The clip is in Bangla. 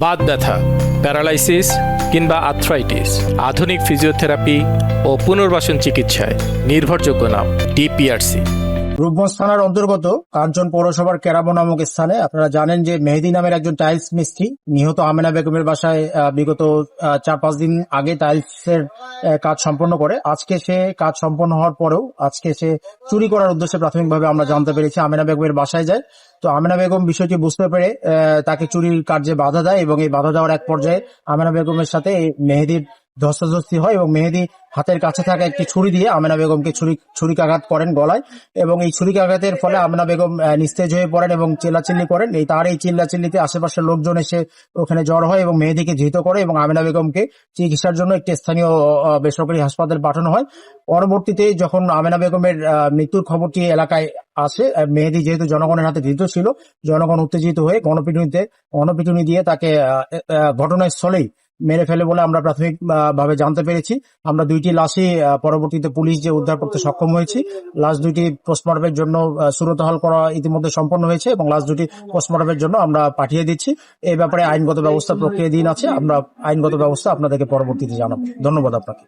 বাত ব্যথা, প্যারালাইসিস কিংবা আর্থ্রাইটিস, আধুনিক ফিজিওথেরাপি ও পুনর্বাসন চিকিৎসায় নির্ভরযোগ্য নাম ডিপিআরসি। রূপগঞ্জ থানার অন্তর্গত কাঞ্চন পৌরসভার কেরাবো নামক স্থানে আপনারা জানেন যে মেহেদি নামের একজন টাইলস মিস্ত্রি নিহত আমেনা বেগমের বাসায় বিগত 4-5 দিন আগে টাইলসের কাজ সম্পন্ন করে। আজকে সে কাজ সম্পন্ন হওয়ার পরেও আজকে সে চুরি করার উদ্দেশ্যে প্রাথমিকভাবে আমরা জানতে পেরেছি আমেনা বেগমের বাসায় যায়। তো আমেনা বেগম বিষয়টি বুঝতে পেরে তাকে চুরির কার্যে বাধা দেয় এবং এই বাধা দেওয়ার এক পর্যায়ে আমেনা বেগমের সাথে মেহেদির ধস্তাধস্তি হয় এবং মেহেদি হাতের কাছে থাকা একটি ছুরি দিয়ে আমেনা বেগমকে ছুরিকাঘাত করেন গলায় এবং এই ছুরিকাঘাতের ফলে আমেনা বেগম নিস্তেজ হয়ে পড়েন এবং চিল্লাচিল্লি করেন। তার এই চিল্লাচিল্লিতে আশেপাশের লোকজন এসে ওখানে জড়ো হয় এবং মেহেদিকে ধৃত করে এবং আমেনা বেগমকে চিকিৎসার জন্য একটি স্থানীয় বেসরকারি হাসপাতালে পাঠানো হয়। পরবর্তীতে যখন আমেনা বেগমের মৃত্যুর খবরটি এলাকায় আসে, মেহেদি যেহেতু জনগণের হাতে ধৃত ছিল, জনগণ উত্তেজিত হয়ে গণপিটুনি দিয়ে তাকে ঘটনাস্থলেই মেরে ফেলে বলে আমরা প্রাথমিক ভাবে জানতে পেরেছি। আমরা 2টি লাশই পরবর্তীতে পুলিশ যে উদ্ধার করতে সক্ষম হয়েছি। লাশ 2টি পোস্টমর্টমের জন্য সুরতহাল করা ইতিমধ্যে সম্পন্ন হয়েছে এবং লাশ 2টি পোস্টমর্টমের জন্য আমরা পাঠিয়ে দিচ্ছি। এই ব্যাপারে আইনগত ব্যবস্থা প্রক্রিয়াধীন আছে। আমরা আইনগত ব্যবস্থা আপনাদেরকে পরবর্তীতে জানাবো। ধন্যবাদ আপনাকে।